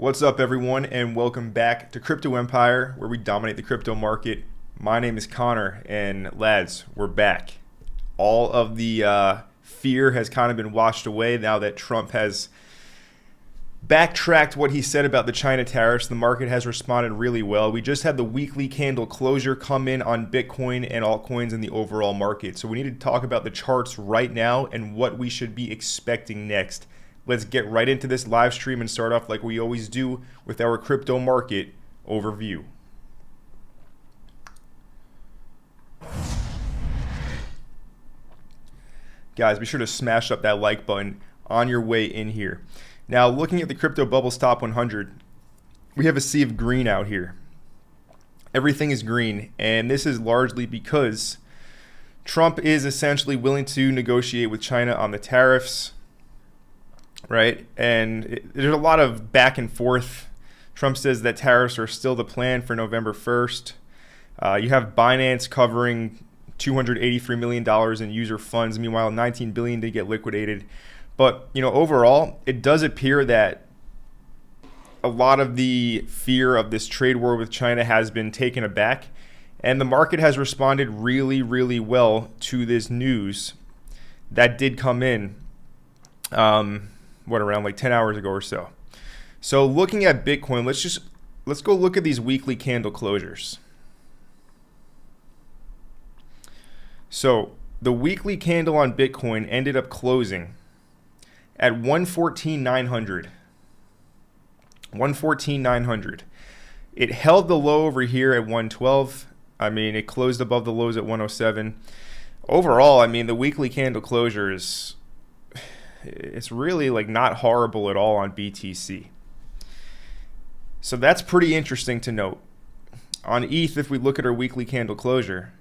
What's up, everyone, and welcome back to Crypto Empire, where we dominate the crypto market. My name is Connor, and lads, we're back. All of the fear has kind of been washed away now that Trump has backtracked what he said about the China tariffs. The market has responded really well. We just had the weekly candle closure come in on Bitcoin and altcoins in the overall market. So we need to talk about the charts right now and what we should be expecting next. Let's get right into this live stream and start off like we always do with our crypto market overview. Guys, be sure to smash up that like button on your way in here. Now, looking at the Crypto Bubble's top 100, we have a sea of green out here. Everything is green, and this is largely because Trump is essentially willing to negotiate with China on the tariffs. Right, and there's a lot of back and forth. Trump says that tariffs are still the plan for November 1st. You have Binance covering $283 million in user funds. Meanwhile, $19 billion to get liquidated. But overall, it does appear that a lot of the fear of this trade war with China has been taken aback, and the market has responded really, really well to this news that did come in. Around like 10 hours ago or so. So looking at Bitcoin, let's go look at these weekly candle closures. So the weekly candle on Bitcoin ended up closing at 114,900. 114,900. It held the low over here at 112. It closed above the lows at 107. Overall, the weekly candle closure it's really not horrible at all on BTC. So that's pretty interesting to note. On ETH, if we look at our weekly candle closure,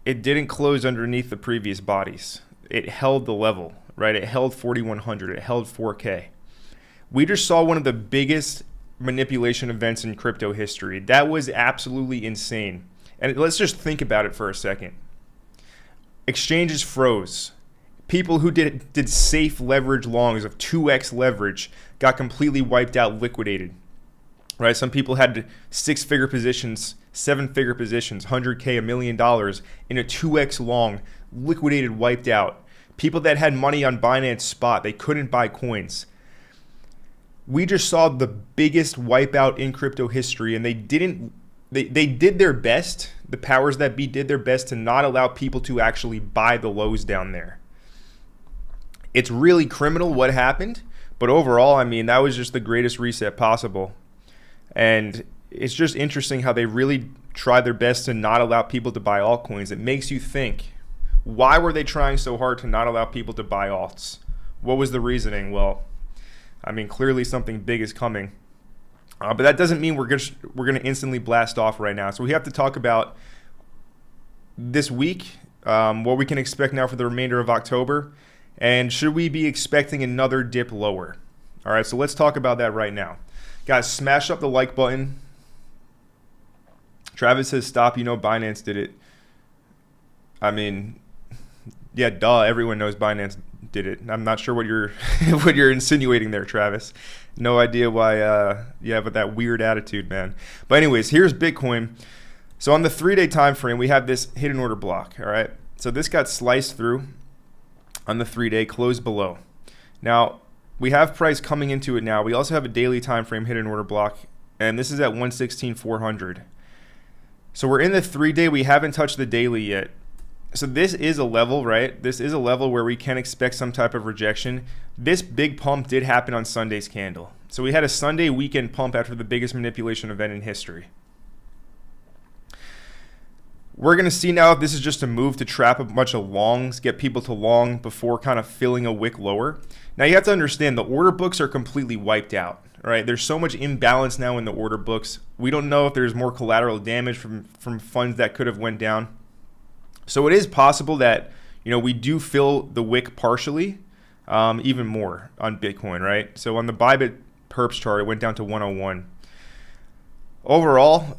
it didn't close underneath the previous bodies. It held the level, right? It held 4,100. It held 4K. We just saw one of the biggest manipulation events in crypto history. That was absolutely insane. And let's just think about it for a second. Exchanges froze. People who did safe leverage longs of 2x leverage got completely wiped out, liquidated. Right? Some people had 6-figure positions, 7-figure positions, 100K, $1 million in a 2x long, liquidated, wiped out. People that had money on Binance Spot, they couldn't buy coins. We just saw the biggest wipeout in crypto history, and they did their best. The powers that be did their best to not allow people to actually buy the lows down there. It's really criminal what happened, but overall, that was just the greatest reset possible. And it's just interesting how they really tried their best to not allow people to buy altcoins. It makes you think, why were they trying so hard to not allow people to buy alts? What was the reasoning? Well, clearly something big is coming. But that doesn't mean we're going to instantly blast off right now. So we have to talk about this week, what we can expect now for the remainder of October. And should we be expecting another dip lower? All right, so let's talk about that right now. Guys, smash up the like button. Travis says, stop, Binance did it. Yeah, duh, everyone knows Binance did it. I'm not sure what you're what you're insinuating there, Travis. No idea why you have that weird attitude, man. But anyways, here's Bitcoin. So on the 3-day time frame, we have this hidden order block, all right? So this got sliced through on the 3-day, closed below. Now, we have price coming into it now. We also have a daily time frame hidden order block, and this is at 116,400. So we're in the 3-day. We haven't touched the daily yet. So this is a level, right? This is a level where we can expect some type of rejection. This big pump did happen on Sunday's candle. So we had a Sunday weekend pump after the biggest manipulation event in history. We're going to see now if this is just a move to trap a bunch of longs, get people to long before kind of filling a wick lower. Now, you have to understand the order books are completely wiped out, right? There's so much imbalance now in the order books. We don't know if there's more collateral damage from funds that could have went down. So it is possible that, we do fill the wick partially, even more on Bitcoin, right? So on the Bybit perps chart, it went down to 101. Overall,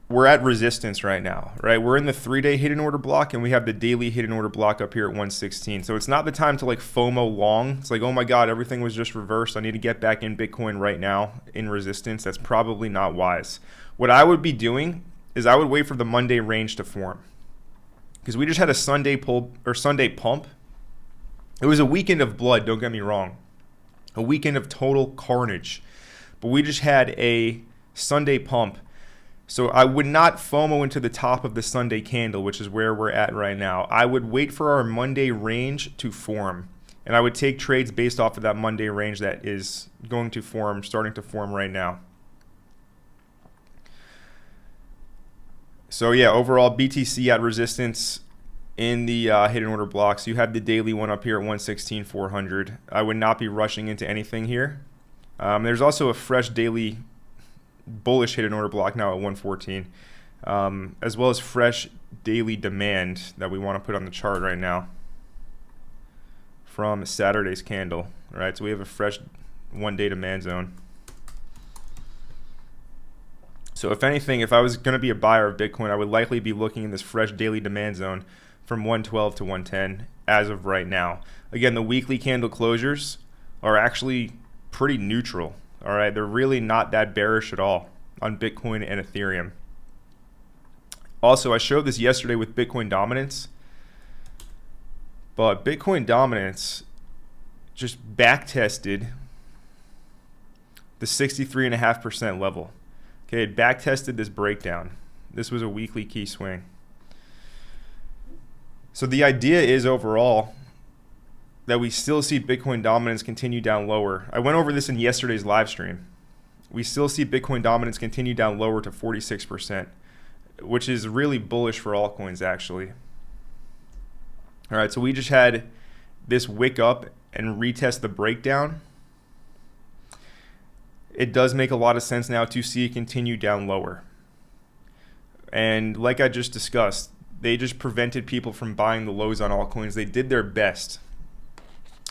we're at resistance right now, right? We're in the 3-day hidden order block, and we have the daily hidden order block up here at 116. So it's not the time to like FOMO long. It's like, oh my God, everything was just reversed. I need to get back in Bitcoin right now in resistance. That's probably not wise. What I would be doing is I would wait for the Monday range to form, because we just had a Sunday pull or Sunday pump. It was a weekend of blood, don't get me wrong. A weekend of total carnage. But we just had a Sunday pump. So I would not FOMO into the top of the Sunday candle, which is where we're at right now. I would wait for our Monday range to form. And I would take trades based off of that Monday range that is going to form, starting to form right now. So yeah, overall BTC at resistance in the hidden order blocks. You have the daily one up here at 116,400. I would not be rushing into anything here. There's also a fresh daily bullish hidden order block now at 114, as well as fresh daily demand that we want to put on the chart right now from Saturday's candle. All right, so we have a fresh 1-day demand zone. So if anything, if I was going to be a buyer of Bitcoin, I would likely be looking in this fresh daily demand zone from 112 to 110 as of right now. Again, the weekly candle closures are actually pretty neutral. All right, they're really not that bearish at all on Bitcoin and Ethereum. Also, I showed this yesterday with Bitcoin dominance, but Bitcoin dominance just back tested the 63.5% level. Okay, it back tested this breakdown. This was a weekly key swing. So the idea is overall that we still see Bitcoin dominance continue down lower. I went over this in yesterday's live stream. We still see Bitcoin dominance continue down lower to 46%, which is really bullish for altcoins actually. All right, so we just had this wick up and retest the breakdown. It does make a lot of sense now to see it continue down lower. And like I just discussed, they just prevented people from buying the lows on altcoins. They did their best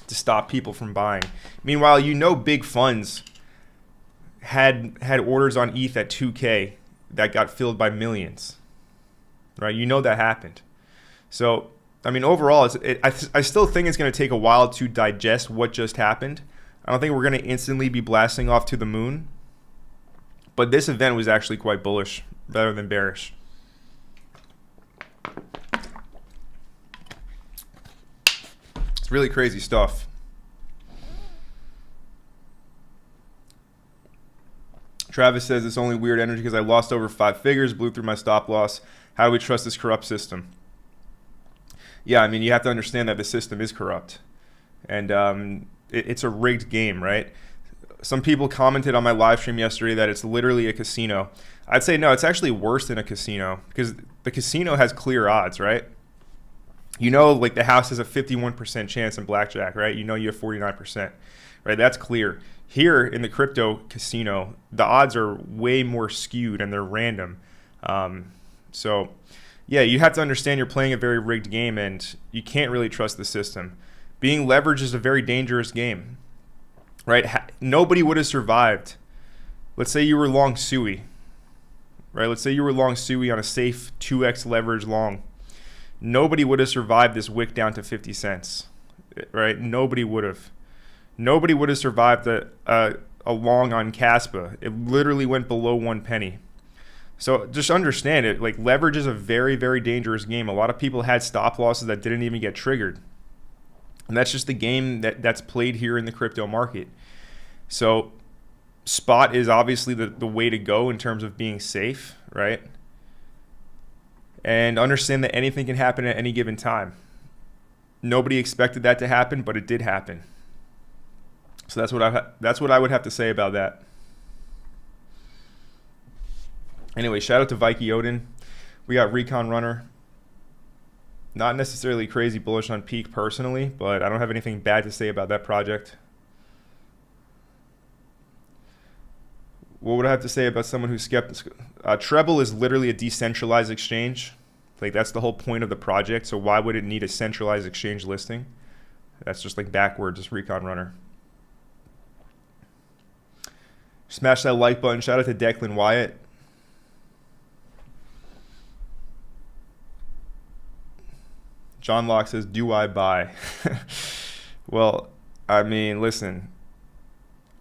to stop people from buying. Meanwhile, you know, big funds had orders on ETH at 2K that got filled by millions, right? You know that happened. So, I mean, overall, I still think it's going to take a while to digest what just happened. I don't think we're going to instantly be blasting off to the moon. But this event was actually quite bullish, better than bearish. It's really crazy stuff. Travis says it's only weird energy because I lost over 5 figures, blew through my stop loss. How do we trust this corrupt system? Yeah, I mean, you have to understand that the system is corrupt. And it's a rigged game, right? Some people commented on my live stream yesterday that it's literally a casino. I'd say no, it's actually worse than a casino because the casino has clear odds, right? You know, like the house has a 51% chance in blackjack, right? You know you have 49%, right? That's clear. Here in the crypto casino, the odds are way more skewed and they're random. So, yeah, you have to understand you're playing a very rigged game and you can't really trust the system. Being leveraged is a very dangerous game, right? Nobody would have survived. Let's say you were long SUI, right? Let's say you were long SUI on a safe 2x leverage long. Nobody would have survived this wick down to 50 cents, right? Nobody would have. Nobody would have survived a long on Caspa. It literally went below 1 penny. So just understand it. Like, leverage is a very, very dangerous game. A lot of people had stop losses that didn't even get triggered. And that's just the game that's played here in the crypto market. So spot is obviously the way to go in terms of being safe, right? And understand that anything can happen at any given time. Nobody expected that to happen, but it did happen. So that's what I would have to say about that. Anyway, shout out to Vikey Odin. We got Recon Runner. Not necessarily crazy bullish on Peak personally, but I don't have anything bad to say about that project. What would I have to say about someone who's skeptical? Treble is literally a decentralized exchange. Like, that's the whole point of the project. So why would it need a centralized exchange listing? That's just like backwards, just Recon Runner. Smash that like button. Shout out to Declan Wyatt. John Locke says, do I buy? Well, I mean, listen,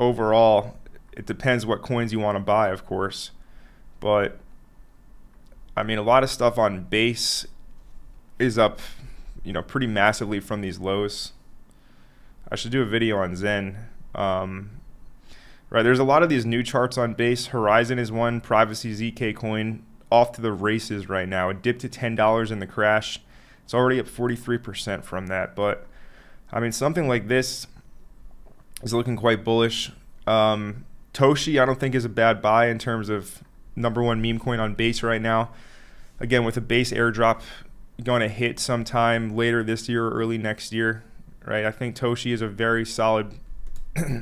overall, it depends what coins you want to buy, of course. But, I mean, a lot of stuff on base is up, pretty massively from these lows. I should do a video on Zen. Right, there's a lot of these new charts on base. Horizon is one, Privacy ZK coin, off to the races right now. It dipped to $10 in the crash. It's already up 43% from that. But, I mean, something like this is looking quite bullish. Toshi, I don't think is a bad buy in terms of #1 meme coin on base right now. Again, with a base airdrop going to hit sometime later this year or early next year, right? I think Toshi is a very solid,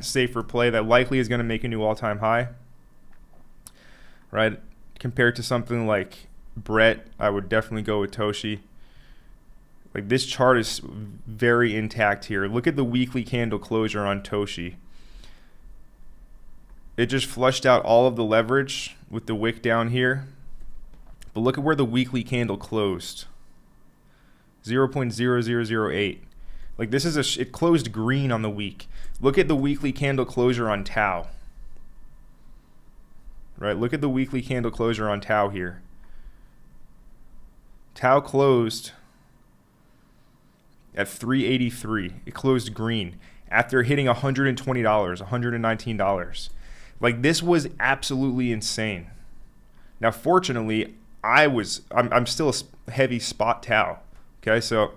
safer play that likely is going to make a new all-time high, right? Compared to something like Brett, I would definitely go with Toshi. Like, this chart is very intact here. Look at the weekly candle closure on Toshi. It just flushed out all of the leverage with the wick down here. But look at where the weekly candle closed. 0.0008. Like, this is it closed green on the week. Look at the weekly candle closure on Tau. Right? Look at the weekly candle closure on Tau here. Tau closed at 383. It closed green after hitting $120, $119. Like, this was absolutely insane. Now, fortunately, I'm still a heavy spot Tau. Okay, so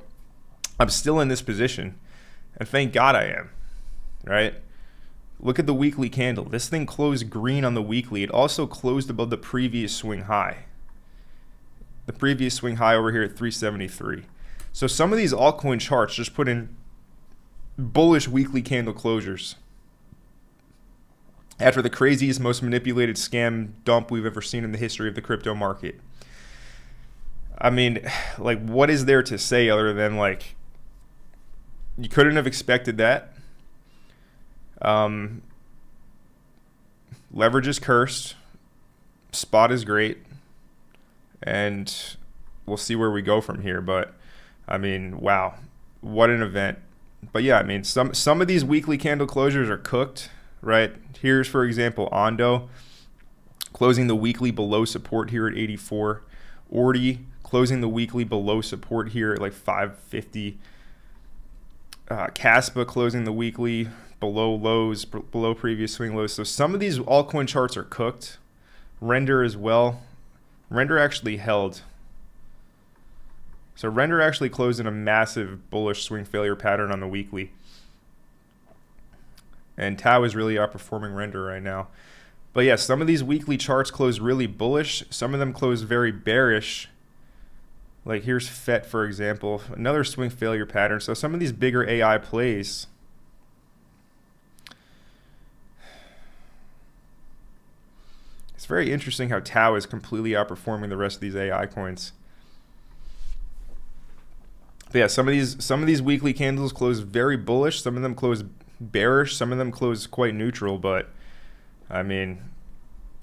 I'm still in this position, and thank God I am, right? Look at the weekly candle. This thing closed green on the weekly. It also closed above the previous swing high. The previous swing high over here at 373. So some of these altcoin charts just put in bullish weekly candle closures after the craziest, most manipulated scam dump we've ever seen in the history of the crypto market. I mean, like, what is there to say other than, like, you couldn't have expected that. Leverage is cursed. Spot is great. And we'll see where we go from here. But, I mean, wow. What an event. But, yeah, I mean, some of these weekly candle closures are cooked, right? Here's, for example, Ondo closing the weekly below support here at 84. Ordi closing the weekly below support here at like 550. Caspa closing the weekly below lows, below previous swing lows. So some of these altcoin charts are cooked. Render as well. Render actually held. So Render actually closed in a massive bullish swing failure pattern on the weekly. And Tau is really outperforming Render right now. But yeah, some of these weekly charts close really bullish. Some of them close very bearish. Like, here's FET, for example, another swing failure pattern. So some of these bigger AI plays, it's very interesting how Tau is completely outperforming the rest of these AI coins. But yeah, some of these weekly candles close very bullish. Some of them close bearish. Some of them close quite neutral. But I mean,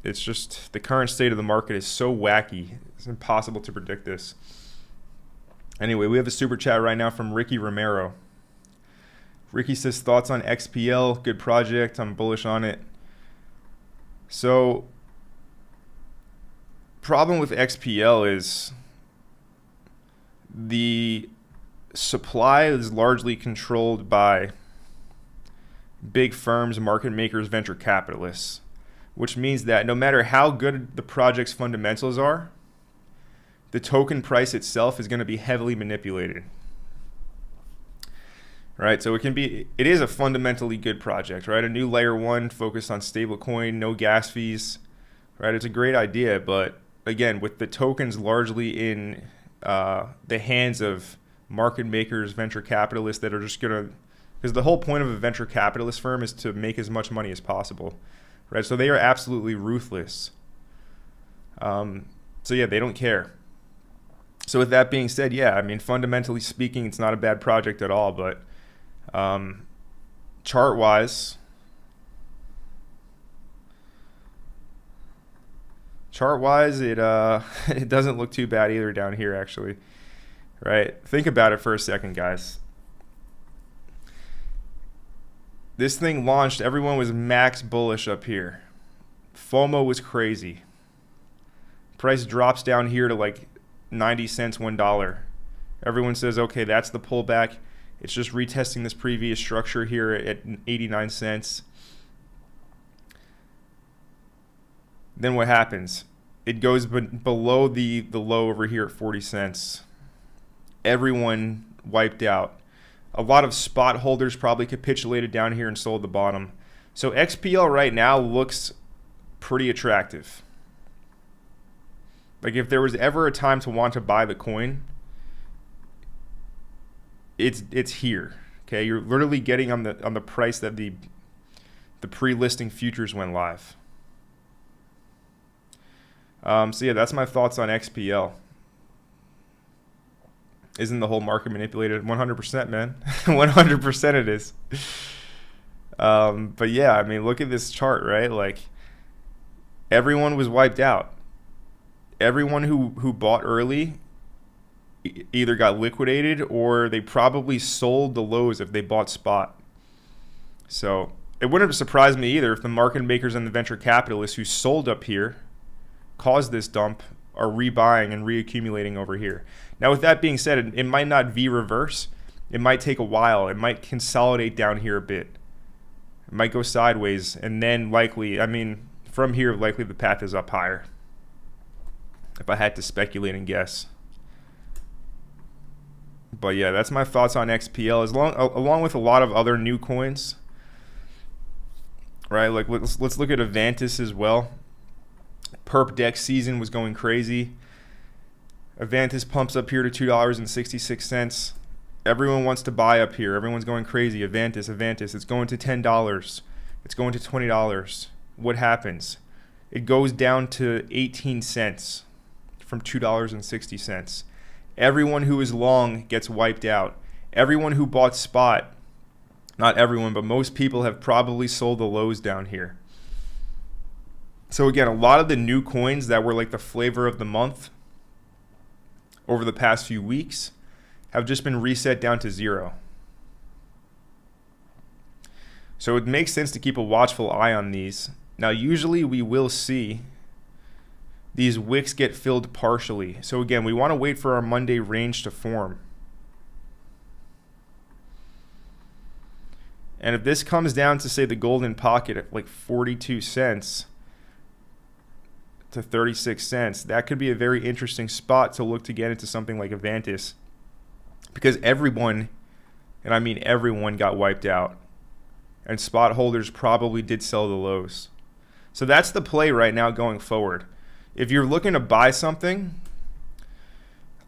it's just the current state of the market is so wacky. It's impossible to predict this. Anyway, we have a super chat right now from Ricky Romero. Ricky says, thoughts on XPL, good project, I'm bullish on it. So, problem with XPL is the supply is largely controlled by big firms, market makers, venture capitalists, which means that no matter how good the project's fundamentals are, the token price itself is going to be heavily manipulated. Right, so it is a fundamentally good project, right? A new layer 1 focused on stablecoin, no gas fees, right? It's a great idea, but again, with the tokens largely in the hands of market makers, venture capitalists that are just gonna, because the whole point of a venture capitalist firm is to make as much money as possible, right? So they are absolutely ruthless. So yeah, they don't care. So with that being said, yeah, I mean, fundamentally speaking, it's not a bad project at all, but chart-wise, it it doesn't look too bad either down here, actually. right? Think about it for a second, guys. This thing launched, everyone was max bullish up here. FOMO was crazy. Price drops down here to like 90 cents, $1. Everyone says, okay, that's the pullback. It's just retesting this previous structure here at 89 cents. Then what happens? It goes below the low over here at 40 cents. Everyone wiped out. A lot of spot holders probably capitulated down here and sold the bottom. So XPL right now looks pretty attractive. Like if there was ever a time to want to buy the coin, it's here. Okay, you're literally getting on the price that the pre-listing futures went live. So yeah, that's my thoughts on XPL. Isn't the whole market manipulated? 100%, man. 100% it is. But yeah, I mean, look at this chart, right? Like everyone was wiped out. Everyone who bought early either got liquidated or they probably sold the lows if they bought spot. So it wouldn't have surprised me either if the market makers and the venture capitalists who sold up here caused this dump are rebuying and reaccumulating over here. Now, with that being said, it might not V-reverse. It might take a while. It might consolidate down here a bit. It might go sideways, and then likely, I mean, from here, likely the path is up higher, if I had to speculate and guess. But yeah, that's my thoughts on XPL, along with a lot of other new coins. Right, like let's look at Avantis as well. Perp deck season was going crazy. Avantis pumps up here to $2.66. Everyone wants to buy up here. Everyone's going crazy. Avantis. It's going to $10. It's going to $20. What happens? It goes down to 18 cents from $2.60. Everyone who is long gets wiped out. Everyone who bought spot, not everyone, but most people have probably sold the lows down here. So again, a lot of the new coins that were like the flavor of the month over the past few weeks have just been reset down to zero. So it makes sense to keep a watchful eye on these. Now, usually we will see these wicks get filled partially. So again, we want to wait for our Monday range to form. And if this comes down to, say, the golden pocket at like 42 cents to 36 cents, that could be a very interesting spot to look to get into something like Avantis, because everyone, and I mean everyone, got wiped out, and spot holders probably did sell the lows. So that's the play right now going forward. If you're looking to buy something,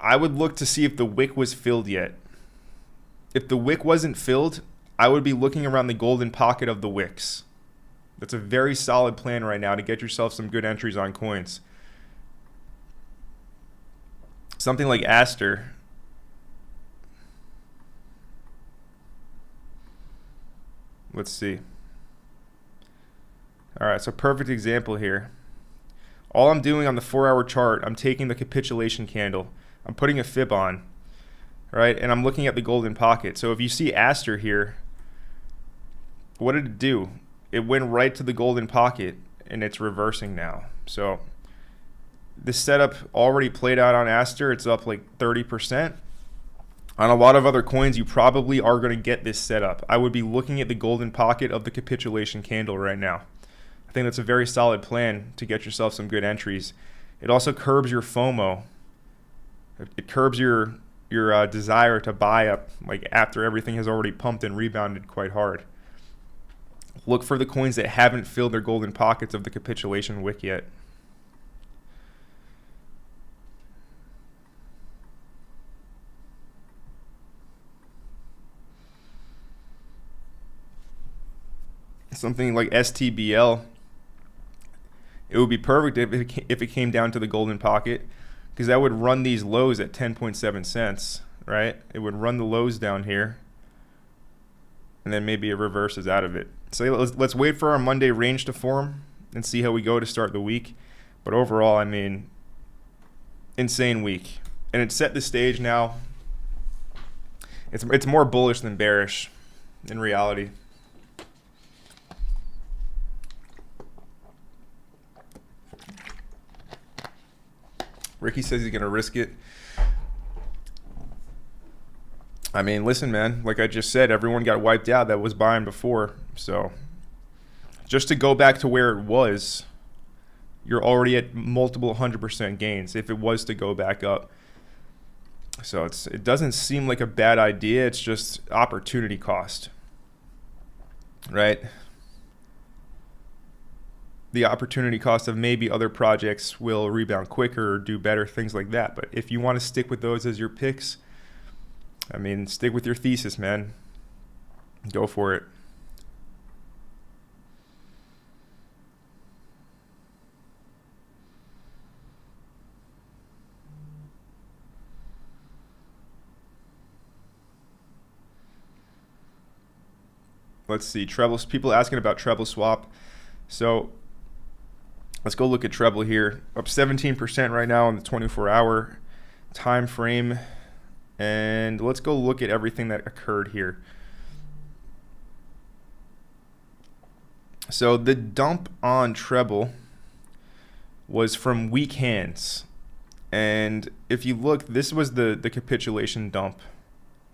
I would look to see if the wick was filled yet. If the wick wasn't filled, I would be looking around the golden pocket of the wicks. That's a very solid plan right now to get yourself some good entries on coins. Something like Aster. Let's see. All right, so perfect example here. All I'm doing on the 4-hour chart, I'm taking the capitulation candle. I'm putting a fib on, right? And I'm looking at the golden pocket. So if you see Aster here, what did it do? It went right to the golden pocket, and it's reversing now. So this setup already played out on Aster. It's up like 30%. On a lot of other coins, you probably are going to get this setup. I would be looking at the golden pocket of the capitulation candle right now. I think that's a very solid plan to get yourself some good entries. It also curbs your FOMO. It curbs your desire to buy up like after everything has already pumped and rebounded quite hard. Look for the coins that haven't filled their golden pockets of the capitulation wick yet. Something like STBL, it would be perfect if it came down to the golden pocket, because that would run these lows at 10.7 cents, right? It would run the lows down here, and then maybe it reverses out of it. So let's wait for our Monday range to form and see how we go to start the week. But overall, I mean, insane week. And it set the stage now It's more bullish than bearish in reality. Ricky says he's gonna risk it. I mean, listen, man, like I just said, everyone got wiped out that was buying before. So just to go back to where it was, you're already at multiple 100% gains if it was to go back up. So it doesn't seem like a bad idea. It's just opportunity cost, right? The opportunity cost of maybe other projects will rebound quicker or do better, things like that. But if you want to stick with those as your picks, I mean, stick with your thesis, man. Go for it. Let's see, treble. People asking about treble swap. So let's go look at treble here. Up 17% right now on the 24-hour time frame. And let's go look at everything that occurred here. So the dump on treble was from weak hands. And if you look, this was the capitulation dump.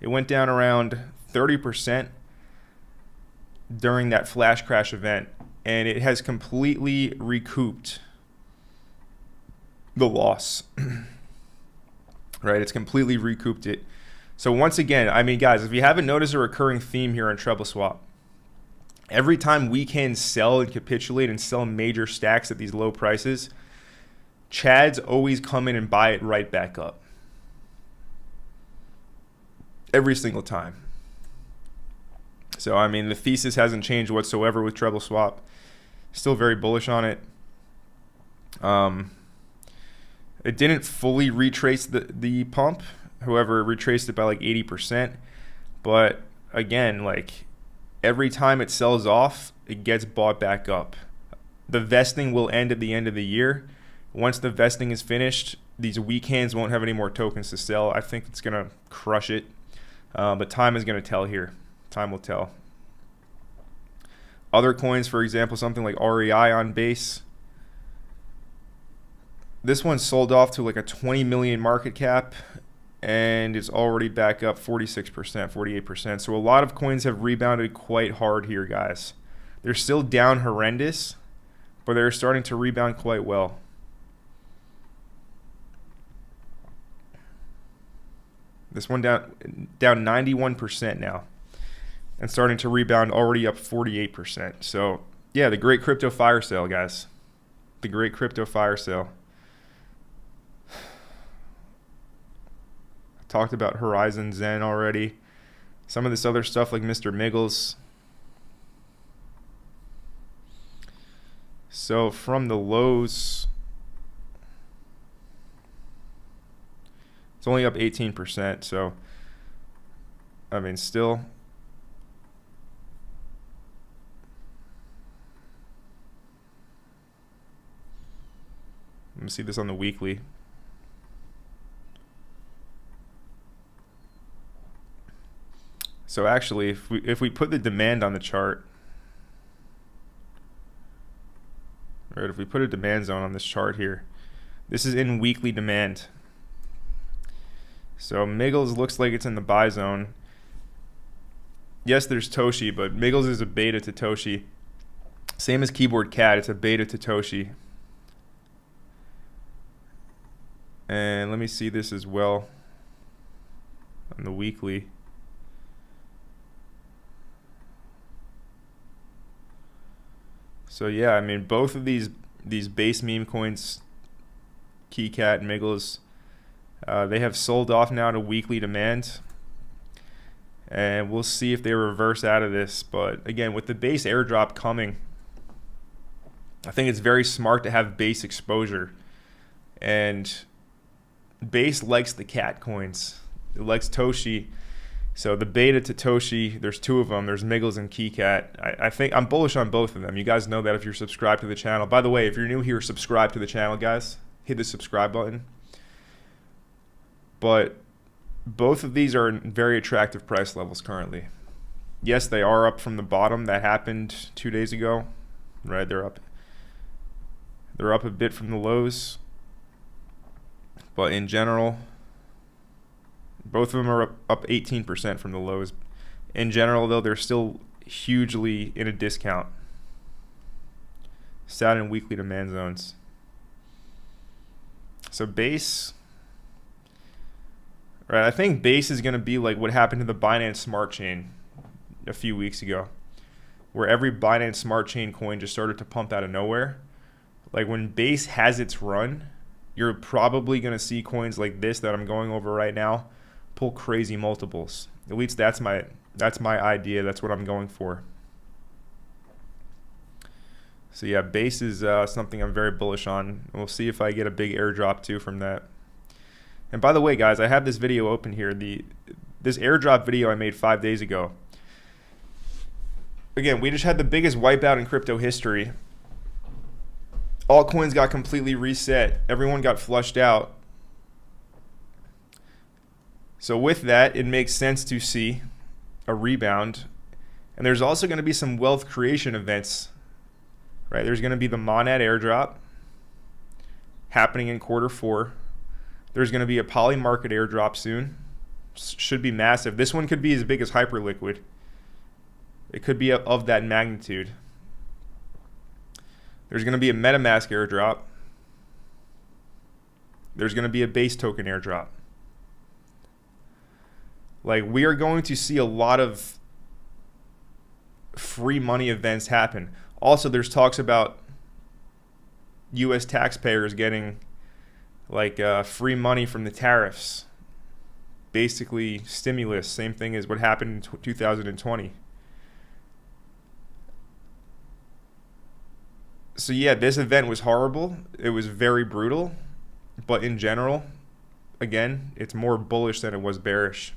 It went down around 30% during that flash crash event, and it has completely recouped the loss. Right, it's completely recouped it. So once again, I mean, guys, if you haven't noticed a recurring theme here on treble swap, every time we can sell and capitulate and sell major stacks at these low prices, Chads always come in and buy it right back up. Every single time. So, I mean, the thesis hasn't changed whatsoever with treble swap. Still very bullish on it. It didn't fully retrace the pump. However, it retraced it by like 80%. But again, like every time it sells off, it gets bought back up. The vesting will end at the end of the year. Once the vesting is finished, these weak hands won't have any more tokens to sell. I think it's going to crush it. But time is going to tell here. Time will tell. Other coins, for example, something like REI on base. This one sold off to like a 20 million market cap, and it's already back up 46%, 48%. So a lot of coins have rebounded quite hard here, guys. They're still down horrendous, but they're starting to rebound quite well. This one down 91% now, and starting to rebound, already up 48%. So yeah, the great crypto fire sale, guys. The great crypto fire sale. I talked about Horizon Zen already. Some of this other stuff like Mr. Miggles. So from the lows, it's only up 18%. So, I mean, still. Let me see this on the weekly. So actually, if we put the demand on the chart, right? If we put a demand zone on this chart here, this is in weekly demand. So Miggles looks like it's in the buy zone. Yes, there's Toshi, but Miggles is a beta to Toshi. Same as Keyboard Cat, it's a beta to Toshi. And let me see this as well on the weekly. So yeah, I mean, both of these base meme coins, KeyCat and Miggles, they have sold off now to weekly demand. And we'll see if they reverse out of this. But again, with the base airdrop coming, I think it's very smart to have base exposure. And base likes the cat coins. It likes Toshi. So the beta to Toshi, there's two of them. There's Miggles and KeyCat. I think I'm bullish on both of them. You guys know that if you're subscribed to the channel. By the way, if you're new here, subscribe to the channel, guys. Hit the subscribe button. But both of these are in very attractive price levels currently. Yes, they are up from the bottom that happened 2 days ago, right? They're up a bit from the lows, but in general, both of them are up 18% from the lows. In general, though, they're still hugely in a discount. Sat in weekly demand zones. So base, right? I think base is going to be like what happened to the Binance Smart Chain a few weeks ago, where every Binance Smart Chain coin just started to pump out of nowhere. Like when base has its run, you're probably going to see coins like this that I'm going over right now pull crazy multiples. At least that's my idea. That's what I'm going for. So yeah, base is something I'm very bullish on. We'll see if I get a big airdrop too from that. And by the way, guys, I have this video open here. This airdrop video I made 5 days ago. Again, we just had the biggest wipeout in crypto history. Altcoins got completely reset. Everyone got flushed out. So with that, it makes sense to see a rebound. And there's also going to be some wealth creation events. Right, there's going to be the Monad airdrop happening in Q4. There's going to be a Poly Market airdrop soon. Should be massive. This one could be as big as Hyperliquid. It could be of that magnitude. There's going to be a MetaMask airdrop. There's going to be a base token airdrop. Like, we are going to see a lot of free money events happen. Also, there's talks about U.S. taxpayers getting like free money from the tariffs. Basically, stimulus. Same thing as what happened in 2020. So yeah, this event was horrible. It was very brutal. But in general, again, it's more bullish than it was bearish.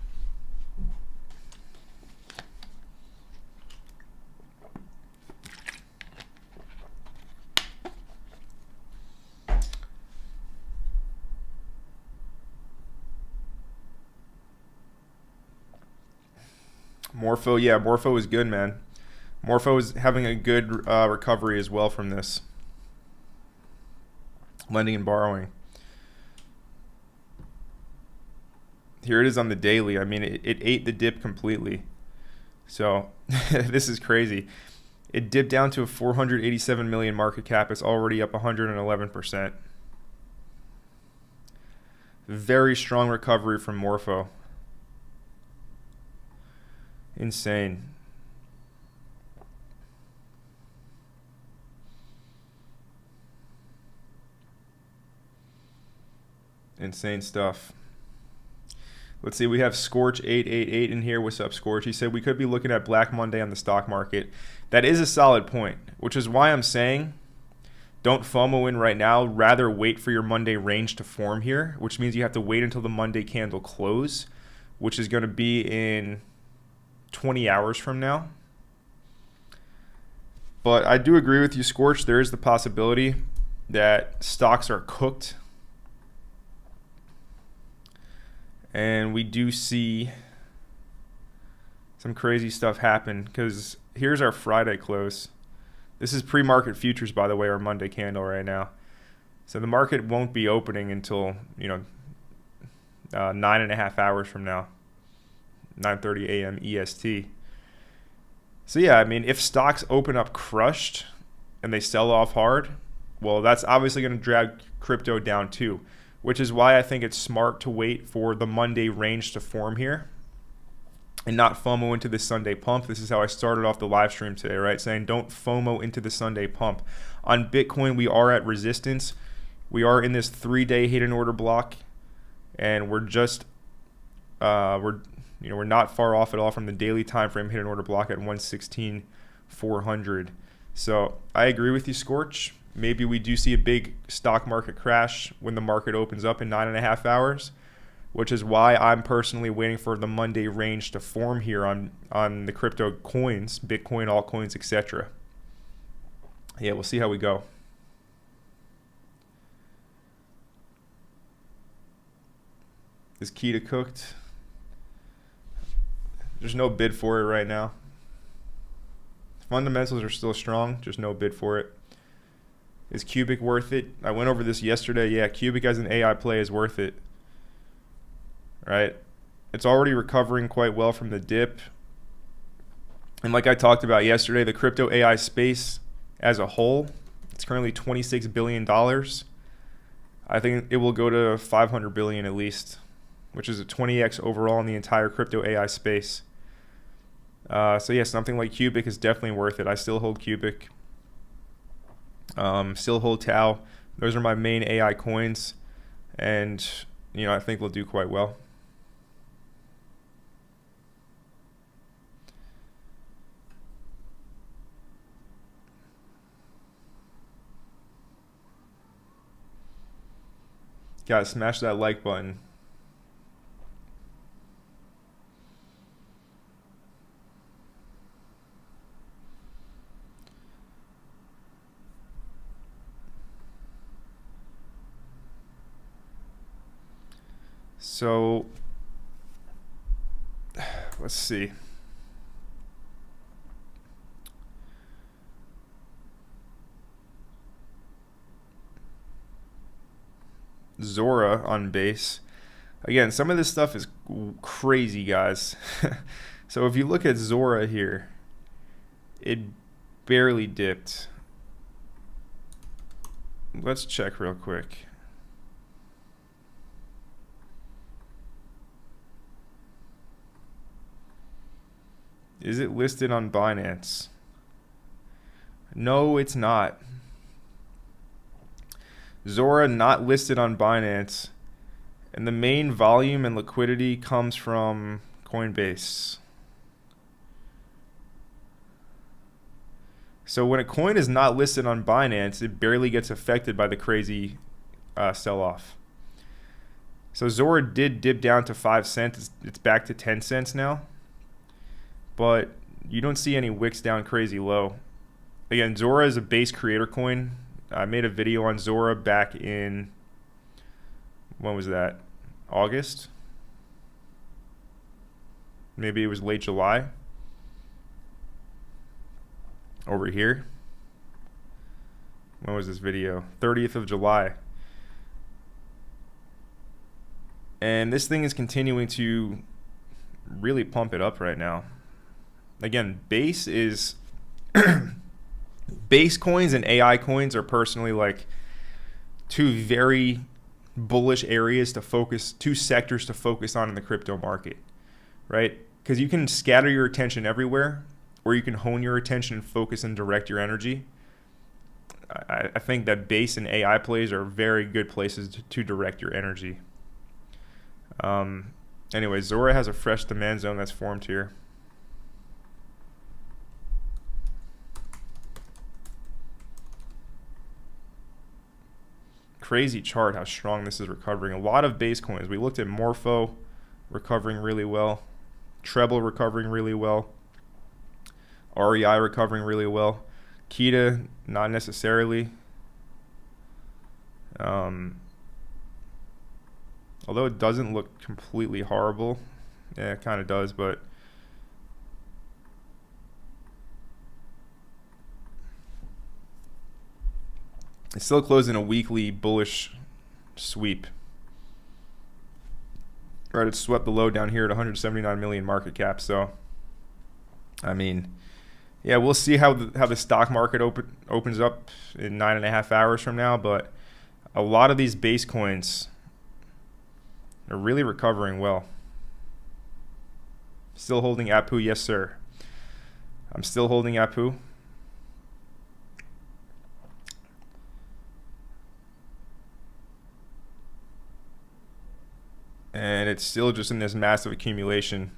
Morpho, yeah, Morpho is good, man. Morpho is having a good recovery as well from this. Lending and borrowing. Here it is on the daily. I mean, it ate the dip completely. So this is crazy. It dipped down to a 487 million market cap. It's already up 111%. Very strong recovery from Morpho. Insane. Insane stuff. Let's see, we have Scorch888 in here. What's up, Scorch? He said we could be looking at Black Monday on the stock market. That is a solid point, which is why I'm saying don't FOMO in right now. Rather wait for your Monday range to form here, which means you have to wait until the Monday candle close, which is going to be in 20 hours from now. But I do agree with you, Scorch. There is the possibility that stocks are cooked. And we do see some crazy stuff happen because here's our Friday close. This is pre-market futures, by the way, our Monday candle right now. So the market won't be opening until, 9.5 hours from now. 9:30 a.m. EST. So yeah, I mean, if stocks open up crushed and they sell off hard, well, that's obviously going to drag crypto down too, which is why I think it's smart to wait for the Monday range to form here and not FOMO into the Sunday pump. This is how I started off the live stream today, right? Saying don't FOMO into the Sunday pump. On Bitcoin, we are at resistance. We are in this 3-day hidden order block, and we're just we're not far off at all from the daily time frame hidden order block at 116,400. So I agree with you, Scorch. Maybe we do see a big stock market crash when the market opens up in 9.5 hours, which is why I'm personally waiting for the Monday range to form here on the crypto coins, Bitcoin, altcoins, etc. Yeah, we'll see how we go. Is Kita cooked? There's no bid for it right now. Fundamentals are still strong, just no bid for it. Is Cubic worth it? I went over this yesterday. Yeah, Cubic as an AI play is worth it. Right? It's already recovering quite well from the dip. And like I talked about yesterday, the crypto AI space as a whole, it's currently $26 billion. I think it will go to $500 billion at least, which is a 20x overall in the entire crypto AI space. So yeah, something like Cubic is definitely worth it. I still hold Cubic. Still hold Tau. Those are my main AI coins, and I think they'll do quite well. Gotta smash that like button. So let's see. Zora on base. Again, some of this stuff is crazy, guys. So if you look at Zora here, it barely dipped. Let's check real quick. Is it listed on Binance? No, it's not. Zora not listed on Binance, and the main volume and liquidity comes from Coinbase. So when a coin is not listed on Binance, it barely gets affected by the crazy sell-off. So Zora did dip down to 5 cents. It's back to 10 cents now. But you don't see any wicks down crazy low. Again, Zora is a base creator coin. I made a video on Zora back in, when was that? August? Maybe it was late July. Over here. When was this video? 30th of July. And this thing is continuing to really pump it up right now. Again, base is base coins and AI coins are personally like two very bullish areas to focus, two sectors to focus on in the crypto market, right? Because you can scatter your attention everywhere, or you can hone your attention and focus and direct your energy. I think that base and AI plays are very good places to direct your energy. Anyway, Zora has a fresh demand zone that's formed here. Crazy chart how strong this is recovering. A lot of base coins. We looked at Morpho recovering really well, Treble recovering really well, REI recovering really well, Kita not necessarily. Although it doesn't look completely horrible. Yeah, it kind of does, but it's still closing a weekly bullish sweep. Right, it swept the low down here at 179 million market cap. So, I mean, yeah, we'll see how the stock market opens up in 9.5 hours from now. But a lot of these base coins are really recovering well. Still holding Apu, yes sir. I'm still holding Apu. And it's still just in this massive accumulation.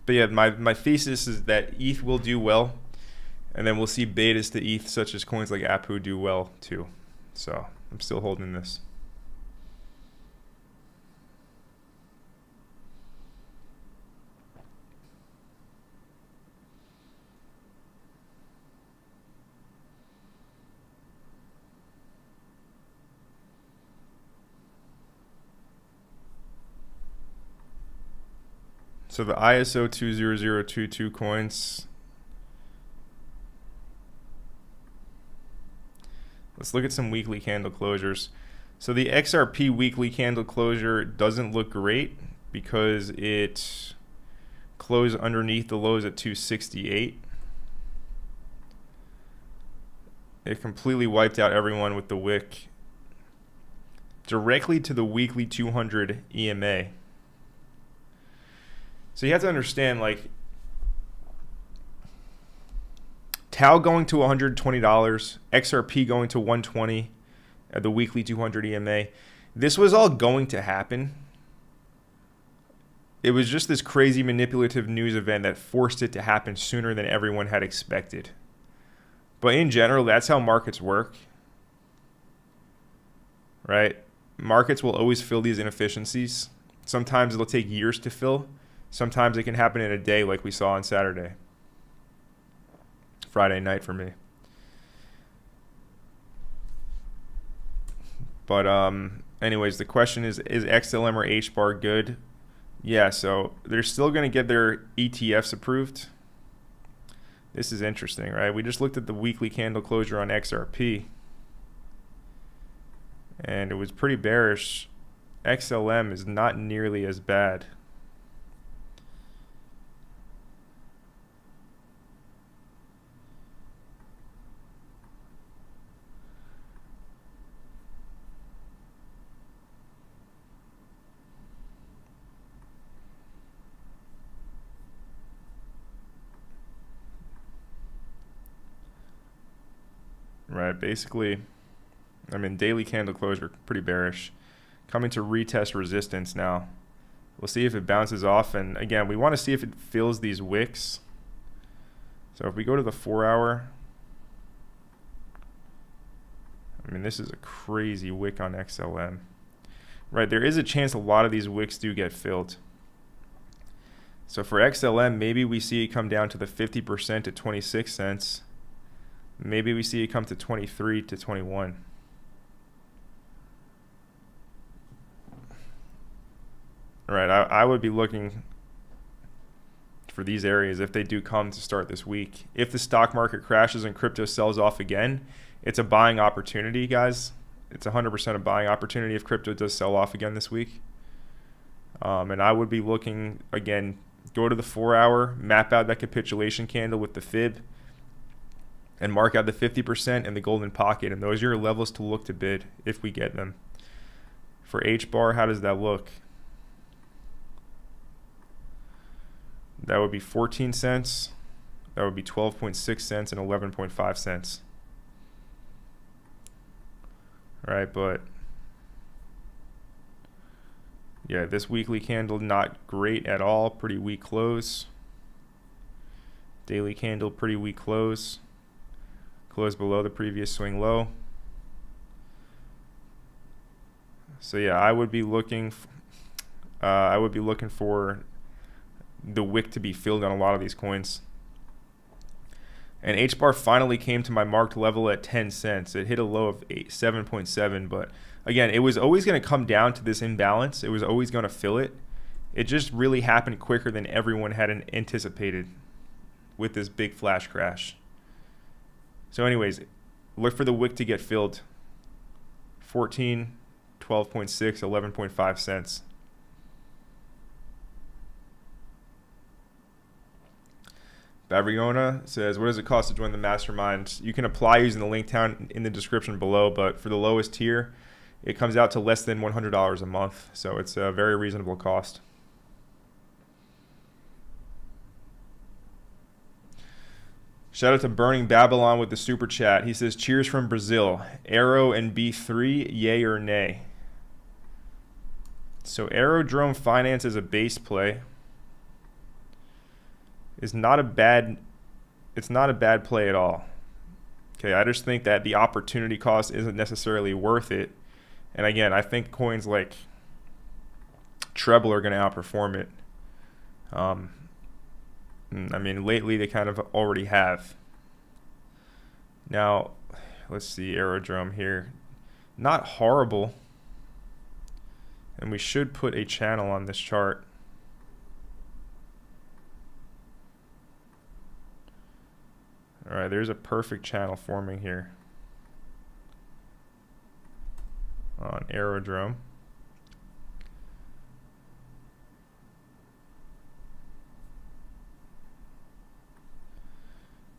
But yeah, my thesis is that ETH will do well, and then we'll see betas to ETH such as coins like Apu do well too. So I'm still holding this. So the ISO 20022 coins. Let's look at some weekly candle closures. So the XRP weekly candle closure doesn't look great because it closed underneath the lows at 268. It completely wiped out everyone with the wick directly to the weekly 200 EMA. So you have to understand, like, Tau going to $120, XRP going to 120 at the weekly 200 EMA. This was all going to happen. It was just this crazy manipulative news event that forced it to happen sooner than everyone had expected. But in general, that's how markets work, right? Markets will always fill these inefficiencies. Sometimes it'll take years to fill. Sometimes it can happen in a day like we saw on Saturday. Friday night for me. But anyways, the question is XLM or HBAR good? Yeah, so they're still going to get their ETFs approved. This is interesting, right? We just looked at the weekly candle closure on XRP, and it was pretty bearish. XLM is not nearly as bad. Right, basically, I mean, daily candle closure, pretty bearish. Coming to retest resistance now. We'll see if it bounces off. And again, we want to see if it fills these wicks. So if we go to the 4 hour, I mean, this is a crazy wick on XLM. Right, there is a chance a lot of these wicks do get filled. So for XLM, maybe we see it come down to the 50% to 26 cents. Maybe we see it come to 23 to 21. All right, I would be looking for these areas if they do come to start this week. If the stock market crashes and crypto sells off again, it's a buying opportunity, guys. It's 100% a buying opportunity if crypto does sell off again this week. And I would be looking, again, go to the 4 hour, map out that capitulation candle with the fib, and mark out the 50% and the golden pocket. And those are your levels to look to bid if we get them. For HBAR, how does that look? That would be 14 cents. That would be 12.6 cents and 11.5 cents. Right, but yeah, this weekly candle not great at all. Pretty weak close. Daily candle, pretty weak close. Close below the previous swing low. So yeah, I would be looking for the wick to be filled on a lot of these coins. And HBAR finally came to my marked level at 10 cents. It hit a low of 7.7, but again, it was always going to come down to this imbalance. It was always going to fill it. It just really happened quicker than everyone had anticipated with this big flash crash. So anyways, look for the wick to get filled. 14, 12.6, 11.5 cents. Babriona says, what does it cost to join the Mastermind? You can apply using the link down in the description below, but for the lowest tier, it comes out to less than $100 a month. So it's a very reasonable cost. Shout out to Burning Babylon with the super chat. He says, cheers from Brazil. Arrow and B3, yay or nay? So Aerodrome Finance is a base play. It's not a bad play at all. Okay, I just think that the opportunity cost isn't necessarily worth it. And again, I think coins like Treble are going to outperform it. I mean, lately they kind of already have. Now, let's see, Aerodrome here. Not horrible. And we should put a channel on this chart. All right, there's a perfect channel forming here on Aerodrome.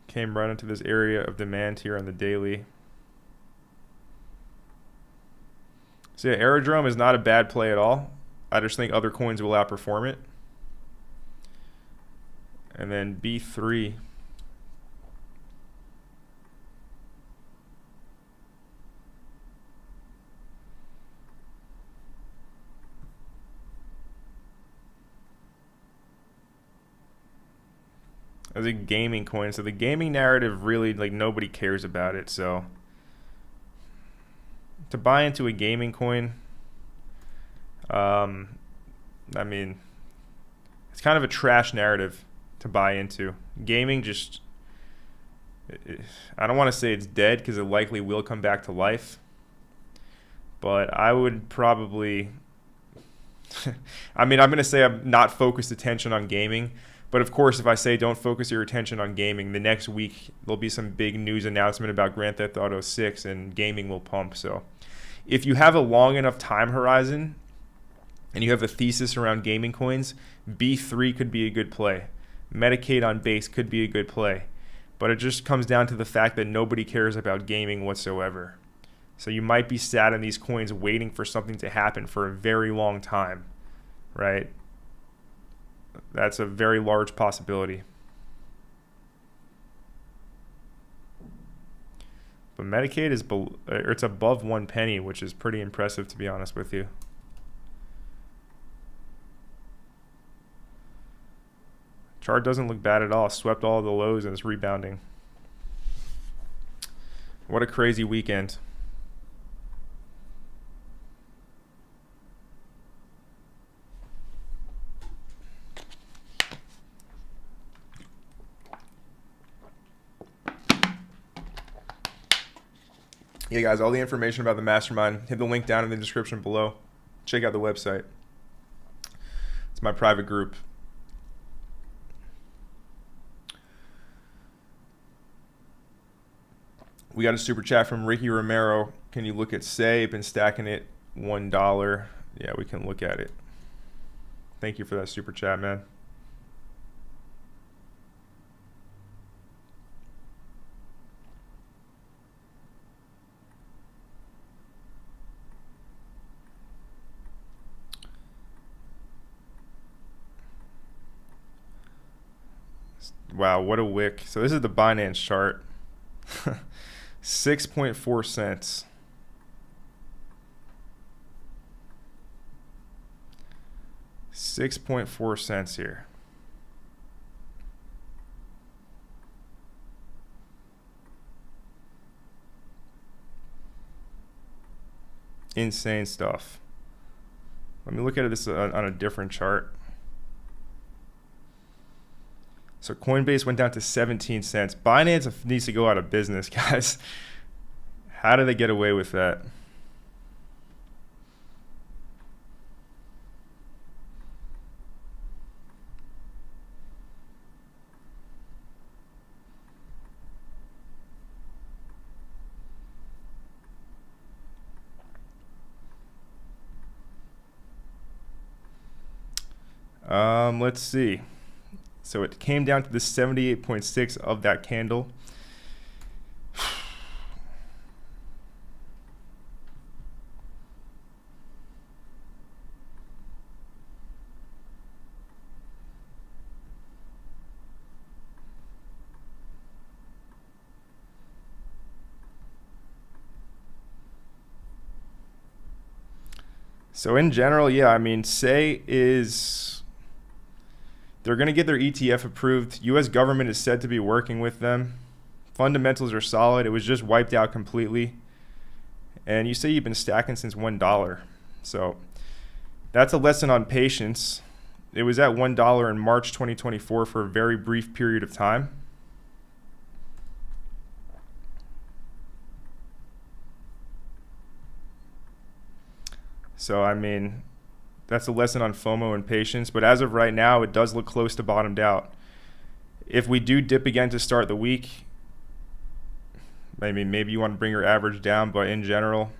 Came right into this area of demand here on the daily. So yeah, Aerodrome is not a bad play at all. I just think other coins will outperform it. And then B3. As a gaming coin, so the gaming narrative really, like, nobody cares about it. So to buy into a gaming coin, I mean, it's kind of a trash narrative to buy into. Gaming just, I don't want to say it's dead because it likely will come back to life, but I would probably, I mean, I'm going to say I'm not focused attention on gaming. But of course, if I say don't focus your attention on gaming, the next week there'll be some big news announcement about Grand Theft Auto 6 and gaming will pump. So if you have a long enough time horizon and you have a thesis around gaming coins, B3 could be a good play. Medicaid on base could be a good play. But it just comes down to the fact that nobody cares about gaming whatsoever. So you might be sat in these coins waiting for something to happen for a very long time, right? That's a very large possibility. But Medicaid is it's above 1 penny, which is pretty impressive, to be honest with you. Chart doesn't look bad at all. Swept all of the lows and it's rebounding. What a crazy weekend. Yeah, guys, all the information about the Mastermind, hit the link down in the description below. Check out the website. It's my private group. We got a super chat from Ricky Romero. Can you look at SAE? Been stacking it, $1. Yeah, we can look at it. Thank you for that super chat, man. Wow, what a wick. So this is the Binance chart. 6.4 cents. $6.4 here. Insane stuff. Let me look at this on a different chart. So Coinbase went down to 17 cents. Binance needs to go out of business, guys. How do they get away with that? Let's see. So it came down to the 78.6 of that candle. So in general, yeah, I mean, SAE is, they're going to get their ETF approved. U.S. government is said to be working with them. Fundamentals are solid. It was just wiped out completely. And you say you've been stacking since $1. So that's a lesson on patience. It was at $1 in March 2024 for a very brief period of time. So, I mean, that's a lesson on FOMO and patience. But as of right now, it does look close to bottomed out. If we do dip again to start the week, I mean, maybe you want to bring your average down, but in general,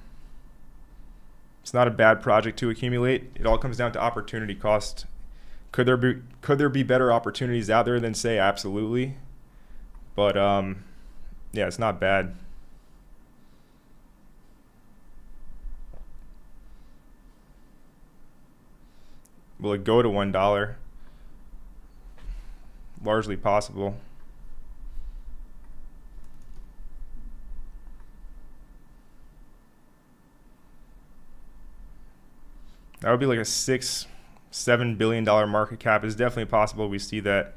it's not a bad project to accumulate. It all comes down to opportunity cost. Could there be better opportunities out there than say? Absolutely. But yeah, it's not bad. Will it go to $1? Largely possible. That would be like a $6-7 billion market cap. It's definitely possible we see that.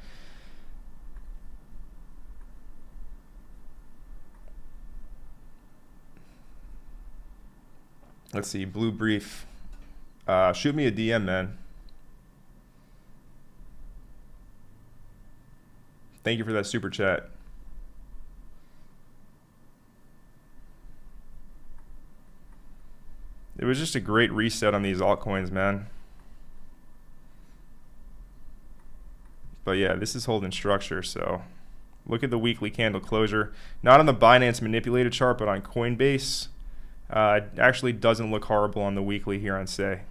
Let's see, Blue Brief. Shoot me a DM, man. Thank you for that super chat. It was just a great reset on these altcoins, man. But yeah, this is holding structure, so look at the weekly candle closure. Not on the Binance manipulated chart, but on Coinbase. It actually doesn't look horrible on the weekly here on Say.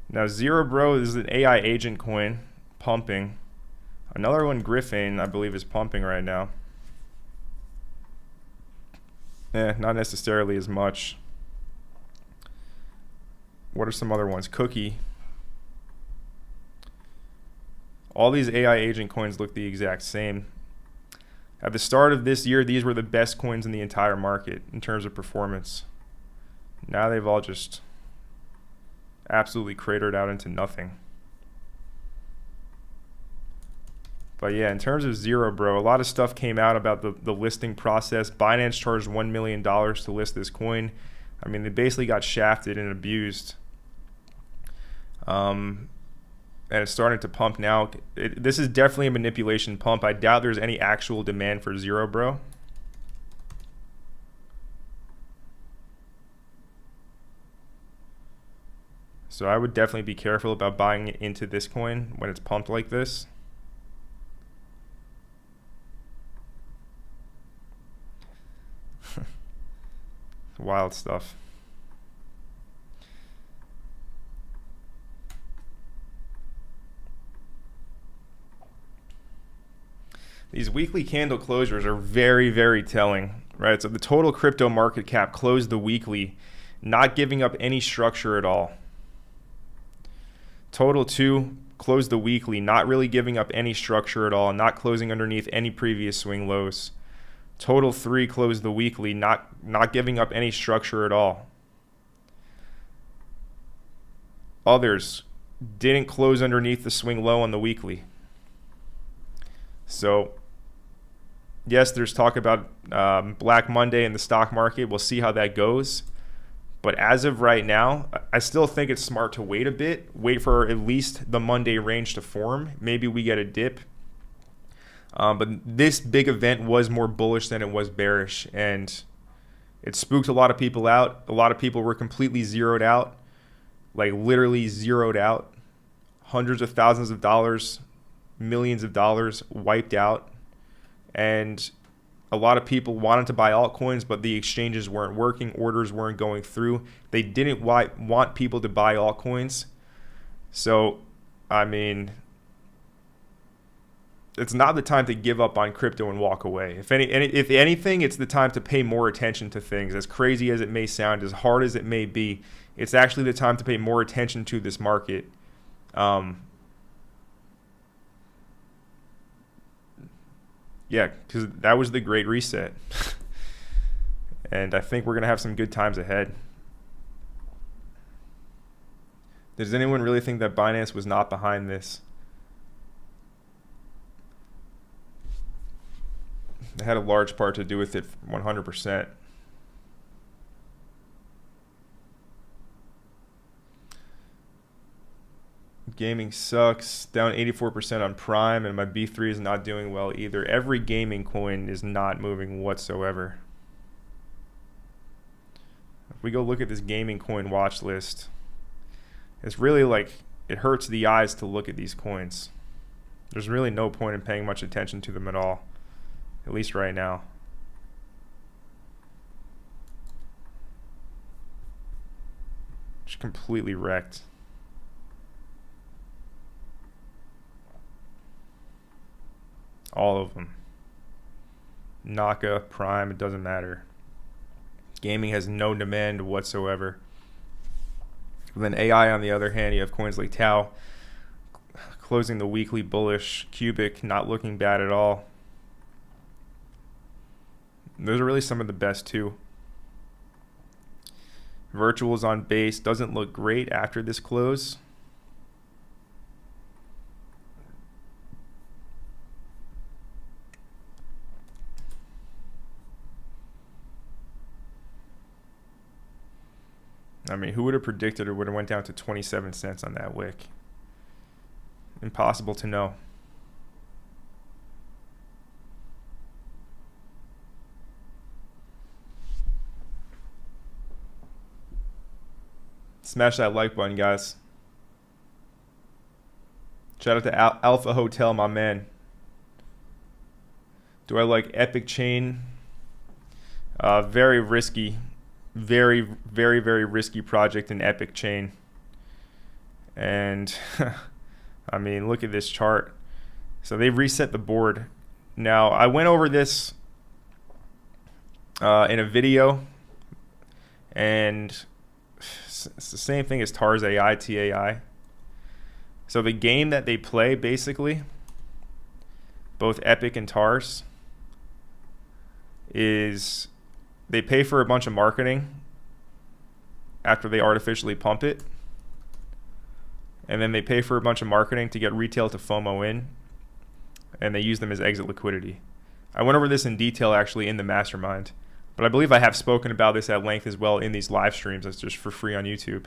Now Zero Bro is an AI agent coin, pumping. Another one, Griffin, I believe, is pumping right now. Not necessarily as much. What are some other ones? Cookie. All these AI agent coins look the exact same. At the start of this year, these were the best coins in the entire market in terms of performance. Now they've all just absolutely cratered out into nothing. But yeah, in terms of Zero Bro, a lot of stuff came out about the listing process. Binance charged $1 million to list this coin. I mean, they basically got shafted and abused. And it's starting to pump now. This is definitely a manipulation pump. I doubt there's any actual demand for Zero Bro. So I would definitely be careful about buying into this coin when it's pumped like this. Wild stuff. These weekly candle closures are very, very telling, right? So the total crypto market cap closed the weekly, not giving up any structure at all. Total 2 closed the weekly, not really giving up any structure at all, not closing underneath any previous swing lows. Total 3 closed the weekly, not giving up any structure at all. Others didn't close underneath the swing low on the weekly. So yes, there's talk about Black Monday in the stock market. We'll see how that goes. But as of right now, I still think it's smart to wait a bit, wait for at least the Monday range to form. Maybe we get a dip. But this big event was more bullish than it was bearish, and it spooked a lot of people out. A lot of people were completely zeroed out, like literally zeroed out. Hundreds of thousands of dollars, millions of dollars wiped out. And a lot of people wanted to buy altcoins, but the exchanges weren't working. Orders weren't going through. They didn't want people to buy altcoins. So, I mean, it's not the time to give up on crypto and walk away. If anything, it's the time to pay more attention to things. As crazy as it may sound, as hard as it may be, it's actually the time to pay more attention to this market. Yeah, because that was the great reset. And I think we're going to have some good times ahead. Does anyone really think that Binance was not behind this? It had a large part to do with it, 100%. Gaming sucks, down 84% on Prime, and my B3 is not doing well either. Every gaming coin is not moving whatsoever. If we go look at this gaming coin watch list, It's really like, it hurts the eyes to look at these coins. There's really no point in paying much attention to them at all, at least right now. Just completely wrecked. All of them. Naka, Prime, it doesn't matter. Gaming has no demand whatsoever. And then AI, on the other hand, you have coins like Tau closing the weekly bullish. Cubic not looking bad at all. Those are really some of the best too. Virtuals on base doesn't look great after this close. I mean, who would have predicted it would have went down to 27 cents on that wick? Impossible to know. Smash that like button, guys. Shout out to Alpha Hotel, my man. Do I like Epic Chain? Very risky. Very, very, very risky project in Epic Chain. And I mean, look at this chart. So they've reset the board. Now, I went over this in a video, and it's the same thing as TARS AI, TAI. So the game that they play, basically, both Epic and TARS, is they pay for a bunch of marketing after they artificially pump it. And then they pay for a bunch of marketing to get retail to FOMO in. And they use them as exit liquidity. I went over this in detail actually in the Mastermind. But I believe I have spoken about this at length as well in these live streams. That's just for free on YouTube.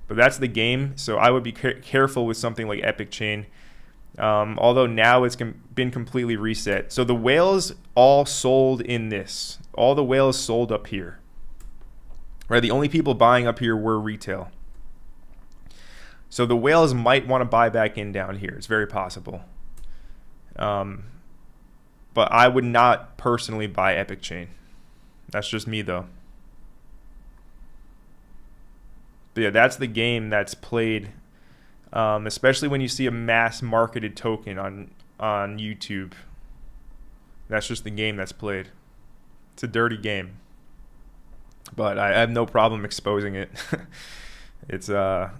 But that's the game. So I would be careful with something like Epic Chain. Although now it's been completely reset. So the whales all sold in this. All the whales sold up here. Right? The only people buying up here were retail. So the whales might want to buy back in down here. It's very possible. But I would not personally buy Epic Chain. That's just me, though. But yeah, that's the game that's played, especially when you see a mass marketed token on YouTube. That's just the game that's played. It's a dirty game. But I have no problem exposing it. It's, yeah,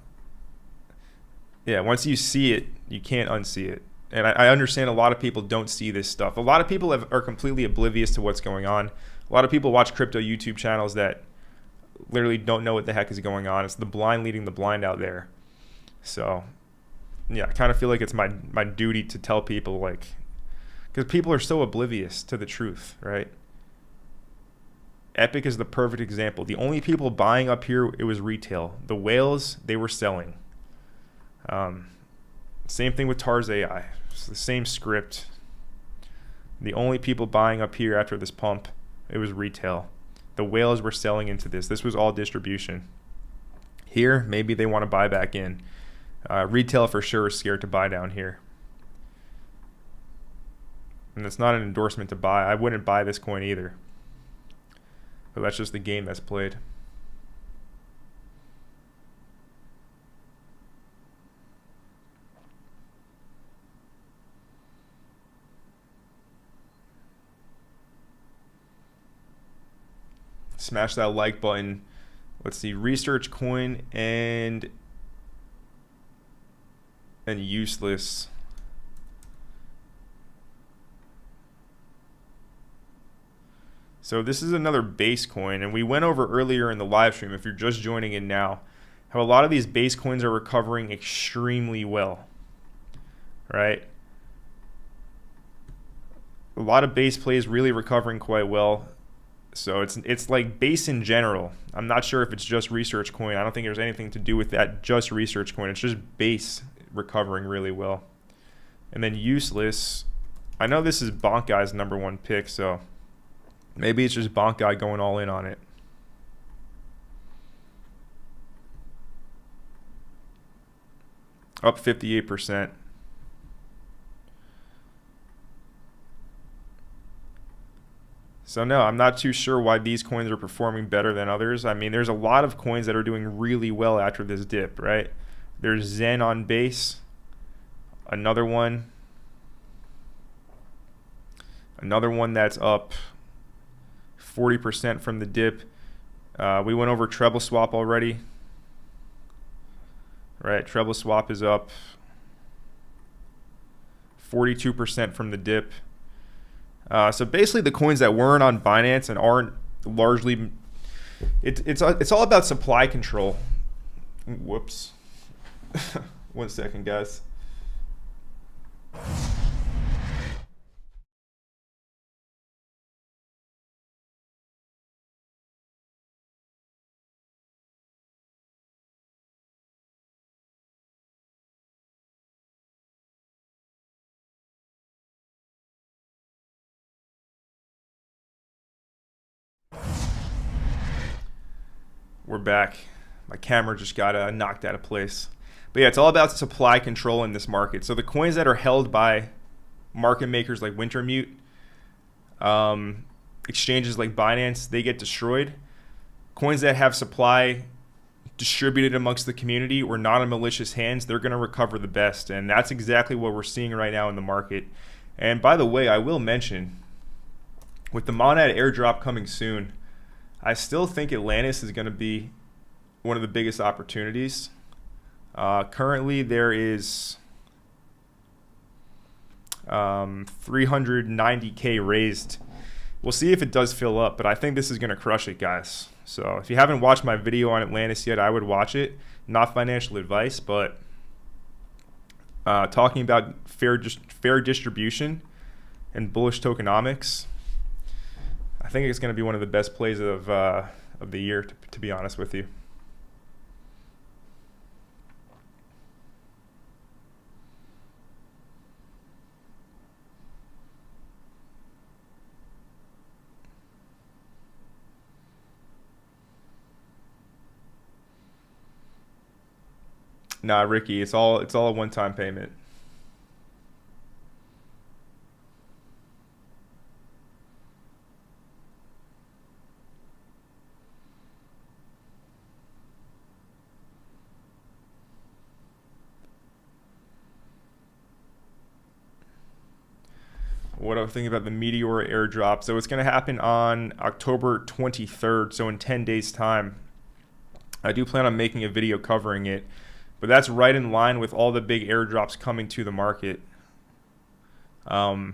once you see it, you can't unsee it. And I understand a lot of people don't see this stuff. A lot of people are completely oblivious to what's going on. A lot of people watch crypto YouTube channels that literally don't know what the heck is going on. It's the blind leading the blind out there. So, yeah, I kind of feel like it's my duty to tell people, like, because people are so oblivious to the truth, right? Epic is the perfect example. The only people buying up here, it was retail. The whales, they were selling. Same thing with TARS AI. It's the same script. The only people buying up here after this pump, it was retail. The whales were selling into this. This was all distribution. Here, maybe they want to buy back in. Retail for sure is scared to buy down here. And it's not an endorsement to buy. I wouldn't buy this coin either. But that's just the game that's played. Smash that like button. Let's see, research coin and useless. So this is another base coin, and we went over earlier in the live stream, if you're just joining in now, how a lot of these base coins are recovering extremely well, right? A lot of base plays really recovering quite well. So it's like base in general. I'm not sure if it's just research coin. I don't think there's anything to do with that, just research coin. It's just base recovering really well. And then useless. I know this is Bonk Guy's #1 pick, so maybe it's just Bonk Guy going all in on it. up 58%. So no, I'm not too sure why these coins are performing better than others. I mean, there's a lot of coins that are doing really well after this dip, right? There's Zen on base, another one that's up 40% from the dip. We went over treble swap already, right? Treble swap is up 42% from the dip. So basically the coins that weren't on Binance and aren't largely, it's all about supply control. Whoops. 1 second, guys. We're back. My camera just got knocked out of place. But yeah, it's all about supply control in this market. So the coins that are held by market makers like Wintermute, exchanges like Binance, they get destroyed. Coins that have supply distributed amongst the community or not in malicious hands, they're going to recover the best. And that's exactly what we're seeing right now in the market. And by the way, I will mention, with the Monad airdrop coming soon, I still think Atlantis is going to be one of the biggest opportunities. Currently, there is 390K raised. We'll see if it does fill up, but I think this is going to crush it, guys. So if you haven't watched my video on Atlantis yet, I would watch it. Not financial advice, but talking about fair distribution and bullish tokenomics. I think it's going to be one of the best plays of the year, to be honest with you. Nah, Ricky, it's all a one-time payment. What I was thinking about the Meteor airdrop. So it's going to happen on October 23rd, so in 10 days time. I do plan on making a video covering it, but that's right in line with all the big airdrops coming to the market. So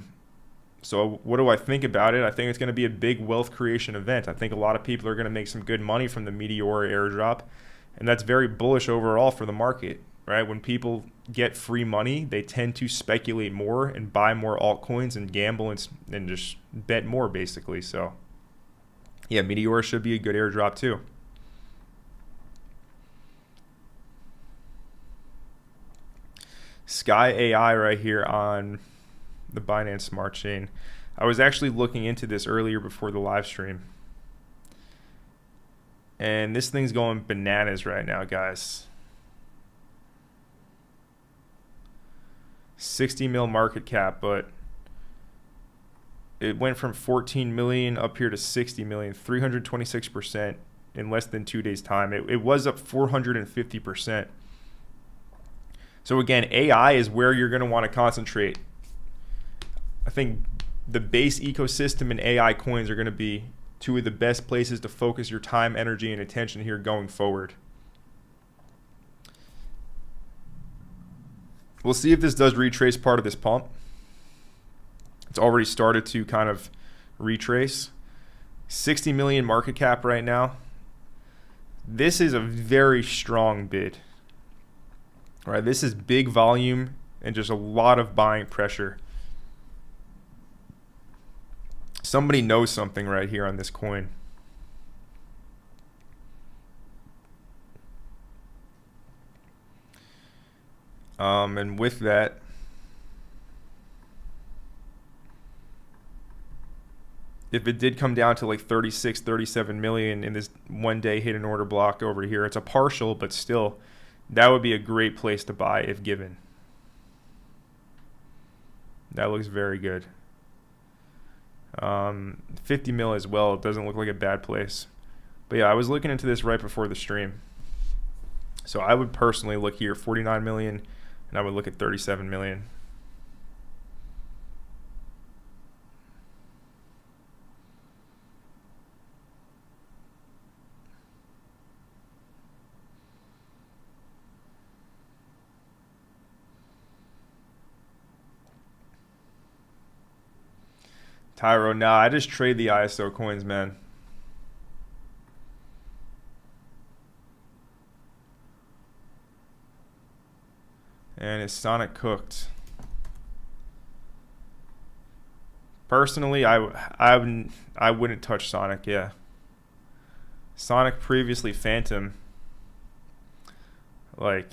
what do I think about it? I think it's going to be a big wealth creation event. I think a lot of people are going to make some good money from the Meteor airdrop, and that's very bullish overall for the market. Right? When people get free money, they tend to speculate more and buy more altcoins and gamble and just bet more, basically. So, yeah, Meteor should be a good airdrop too. Sky AI right here on the Binance Smart Chain. I was actually looking into this earlier before the live stream. And this thing's going bananas right now, guys. 60 mil market cap, but it went from 14 million up here to 60 million, 326% in less than 2 days time. It was up 450%. So again, AI is where you're going to want to concentrate. I think the base ecosystem and AI coins are going to be two of the best places to focus your time, energy, and attention here going forward. We'll see if this does retrace part of this pump. It's already started to kind of retrace. 60 million market cap right now. This is a very strong bid. All right, this is big volume and just a lot of buying pressure. Somebody knows something right here on this coin. And with that, if it did come down to like 36, 37 million in this 1 day hidden order block over here, it's a partial, but still That would be a great place to buy if given. That looks very good. 50 mil as well. It doesn't look like a bad place. But yeah, I was looking into this right before the stream. So I would personally look here, 49 million, and I would look at 37 million. Tyro, nah, I just trade the ISO coins, man. And is Sonic cooked? Personally, I wouldn't touch Sonic, yeah. Sonic, previously Phantom. Like,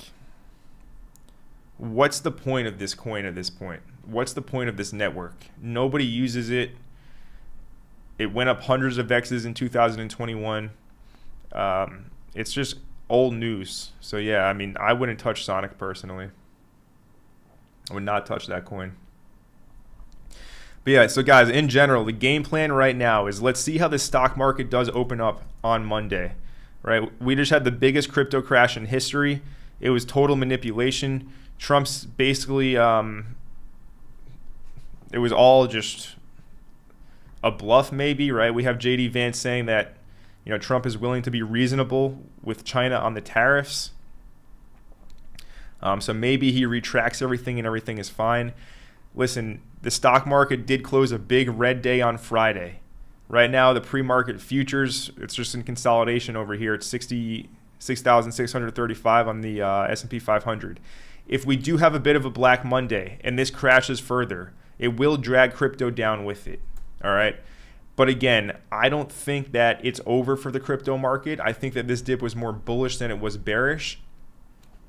what's the point of this coin at this point? What's the point of this network? Nobody uses it. It went up hundreds of X's in 2021. It's just old news. So yeah, I mean, I wouldn't touch Sonic personally. I would not touch that coin. But yeah, so guys, in general, the game plan right now is let's see how the stock market does open up on Monday, right? We just had the biggest crypto crash in history. It was total manipulation. Trump's basically, it was all just a bluff maybe, right? We have JD Vance saying that, you know, Trump is willing to be reasonable with China on the tariffs. So maybe he retracts everything and everything is fine. Listen, the stock market did close a big red day on Friday. Right now, the pre-market futures, it's just in consolidation over here. It's 66,635 on the S&P 500. If we do have a bit of a Black Monday and this crashes further, it will drag crypto down with it. All right. But again, I don't think that it's over for the crypto market. I think that this dip was more bullish than it was bearish.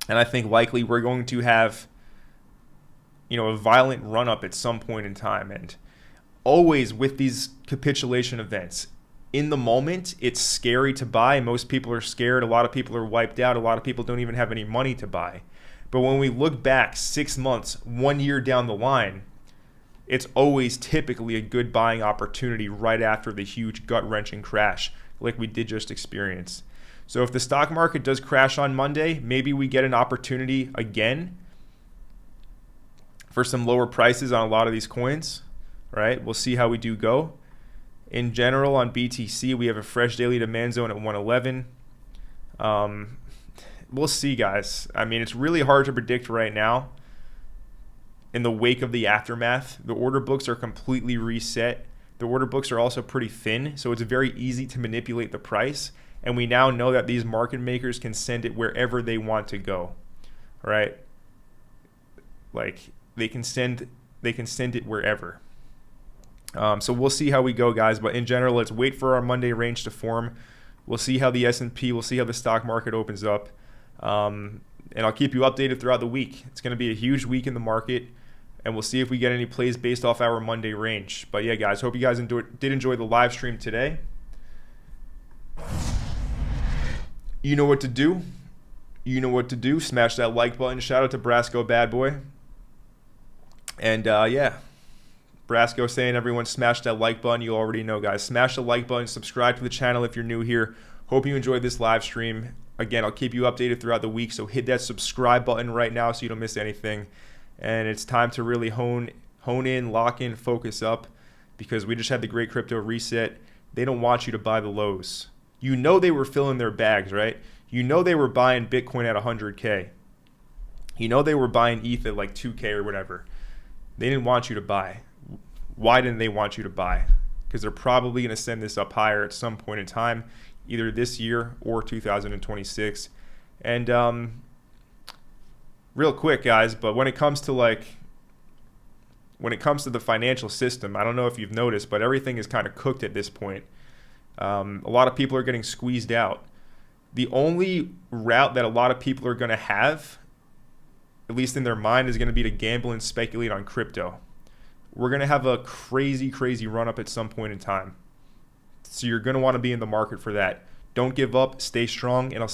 And I think likely we're going to have, you know, a violent run up at some point in time. And always with these capitulation events, in the moment, it's scary to buy. Most people are scared. A lot of people are wiped out. A lot of people don't even have any money to buy. But when we look back 6 months, 1 year down the line, it's always typically a good buying opportunity right after the huge gut-wrenching crash like we did just experience. So if the stock market does crash on Monday, maybe we get an opportunity again for some lower prices on a lot of these coins, right? We'll see how we do go. In general, on BTC, we have a fresh daily demand zone at 111. We'll see, guys. I mean, it's really hard to predict right now. In the wake of the aftermath, the order books are completely reset. The order books are also pretty thin, so it's very easy to manipulate the price. And we now know that these market makers can send it wherever they want to go, right? Like they can send it wherever. So we'll see how we go, guys. But in general, let's wait for our Monday range to form. We'll see how the S&P, we'll see how the stock market opens up. And I'll keep you updated throughout the week. It's going to be a huge week in the market, and we'll see if we get any plays based off our Monday range. But yeah, guys, hope you guys did enjoy the live stream today. You know what to do. You know what to do. Smash that like button. Shout out to Brasco Bad Boy. And yeah, Brasco saying everyone smash that like button. You already know, guys. Smash the like button. Subscribe to the channel if you're new here. Hope you enjoyed this live stream. Again, I'll keep you updated throughout the week, so hit that subscribe button right now so you don't miss anything. And it's time to really hone in, lock in, focus up, because we just had the great crypto reset. They don't want you to buy the lows. You know they were filling their bags, right? You know they were buying Bitcoin at 100K. You know they were buying ETH at like 2K or whatever. They didn't want you to buy. Why didn't they want you to buy? Because they're probably going to send this up higher at some point in time, either this year or 2026. And real quick, guys, but when it comes to the financial system, I don't know if you've noticed, but everything is kind of cooked at this point. A lot of people are getting squeezed out. The only route that a lot of people are going to have, at least in their mind, is going to be to gamble and speculate on crypto. We're going to have a crazy, crazy run up at some point in time. So you're going to want to be in the market for that. Don't give up. Stay strong, and I'll see